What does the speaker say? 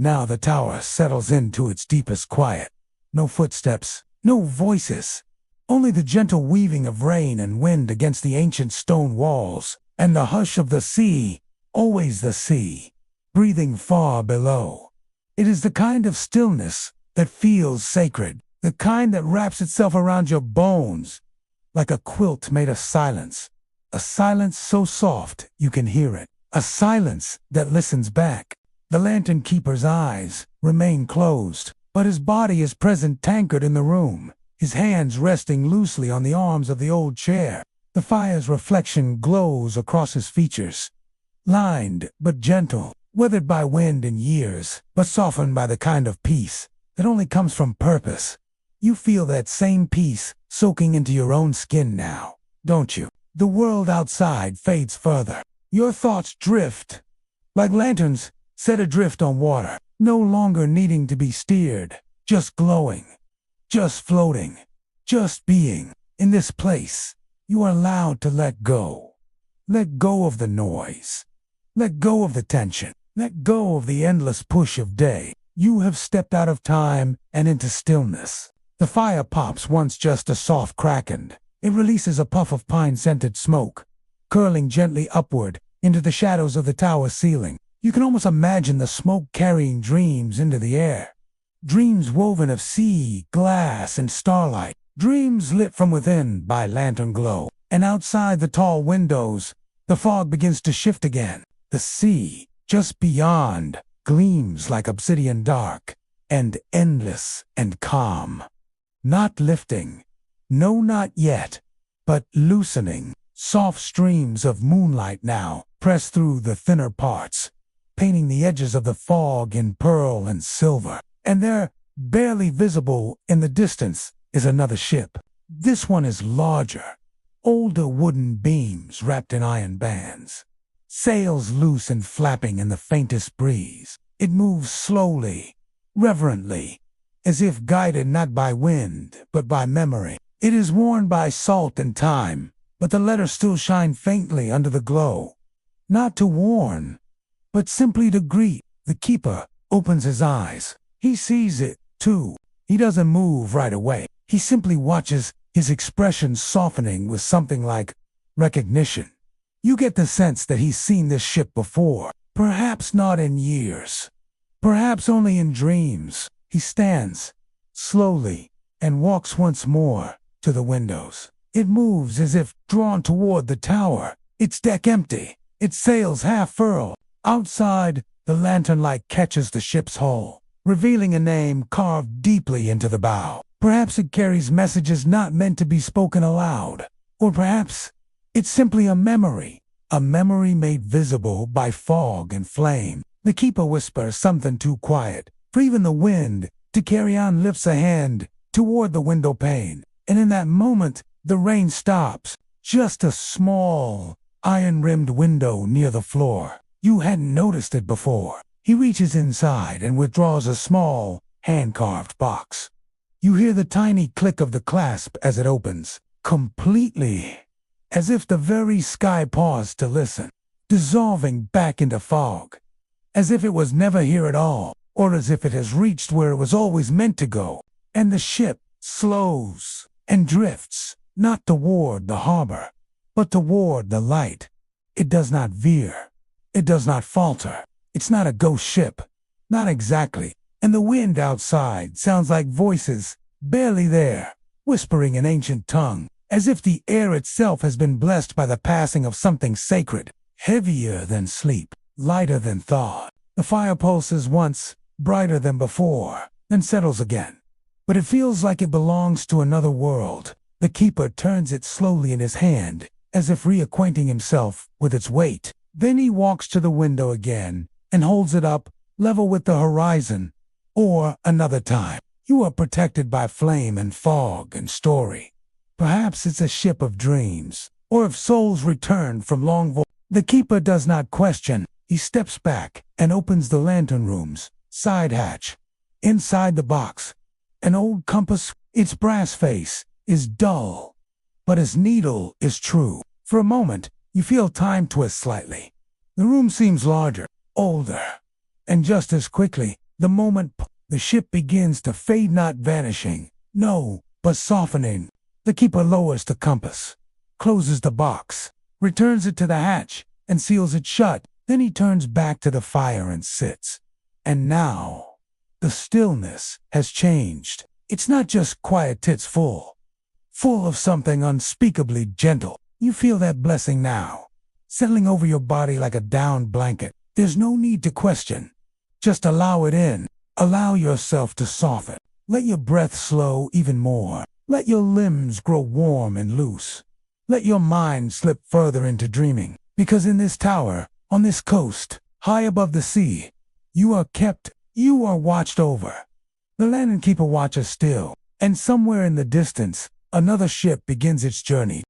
Now the tower settles into its deepest quiet. No footsteps, no voices. Only the gentle weaving of rain and wind against the ancient stone walls, and the hush of the sea, always the sea, breathing far below. It is the kind of stillness that feels sacred, the kind that wraps itself around your bones, like a quilt made of silence. A silence so soft you can hear it. A silence that listens back. The lantern keeper's eyes remain closed, but his body is present, anchored in the room, his hands resting loosely on the arms of the old chair. The fire's reflection glows across his features, lined but gentle, weathered by wind and years, but softened by the kind of peace that only comes from purpose. You feel that same peace soaking into your own skin now, don't you? The world outside fades further. Your thoughts drift, like lanterns set adrift on water, no longer needing to be steered, just glowing, just floating, just being. In this place, you are allowed to let go. Let go of the noise. Let go of the tension. Let go of the endless push of day. You have stepped out of time and into stillness. The fire pops once just a soft crackle. It releases a puff of pine-scented smoke, curling gently upward into the shadows of the tower ceiling. You can almost imagine the smoke carrying dreams into the air. Dreams woven of sea, glass, and starlight. Dreams lit from within by lantern glow. And outside the tall windows, the fog begins to shift again. The sea, just beyond, gleams like obsidian dark, and endless and calm. Not lifting. No, not yet, but loosening. Soft streams of moonlight now press through the thinner parts, painting the edges of the fog in pearl and silver. And there, barely visible in the distance, is another ship. This one is larger. Older wooden beams wrapped in iron bands. Sails loose and flapping in the faintest breeze. It moves slowly, reverently, as if guided not by wind, but by memory. It is worn by salt and time, but the letters still shine faintly under the glow. Not to warn, but simply to greet. The keeper opens his eyes. He sees it, too. He doesn't move right away. He simply watches, his expression softening with something like recognition. You get the sense that he's seen this ship before, perhaps not in years, perhaps only in dreams. He stands, slowly, and walks once more to the windows. It moves as if drawn toward the tower, its deck empty, its sails half furled. Outside, the lantern light catches the ship's hull, revealing a name carved deeply into the bow. Perhaps it carries messages not meant to be spoken aloud, or perhaps it's simply a memory made visible by fog and flame. The keeper whispers something too quiet for even the wind to carry on, lifts a hand toward the window pane, and in that moment, the rain stops. Just a small, iron-rimmed window near the floor. You hadn't noticed it before. He reaches inside and withdraws a small, hand-carved box. You hear the tiny click of the clasp as it opens, completely, as if the very sky paused to listen, dissolving back into fog, as if it was never here at all, or as if it has reached where it was always meant to go. And the ship slows and drifts, not toward the harbor, but toward the light. It does not veer. It does not falter. It's not a ghost ship. Not exactly. And the wind outside sounds like voices, barely there, whispering in ancient tongue, as if the air itself has been blessed by the passing of something sacred, heavier than sleep, lighter than thought. The fire pulses once, brighter than before, then settles again. But it feels like it belongs to another world. The keeper turns it slowly in his hand, as if reacquainting himself with its weight. Then he walks to the window again and holds it up, level with the horizon. Or, another time, you are protected by flame and fog and story. Perhaps it's a ship of dreams, or of souls returned from long voyages. The keeper does not question. He steps back and opens the lantern room's side hatch. Inside the box, an old compass. Its brass face is dull, but its needle is true. For a moment, you feel time twist slightly. The room seems larger, older, and just as quickly, The moment the ship begins to fade, not vanishing, no, but softening. The keeper lowers the compass, closes the box, returns it to the hatch, and seals it shut. Then he turns back to the fire and sits. And now, the stillness has changed. It's not just quiet, it's full of something unspeakably gentle. You feel that blessing now, settling over your body like a down blanket. There's no need to question. Just allow it in. Allow yourself to soften. Let your breath slow even more. Let your limbs grow warm and loose. Let your mind slip further into dreaming. Because in this tower, on this coast, high above the sea, you are kept, you are watched over. The land and keeper watches still, and somewhere in the distance, another ship begins its journey.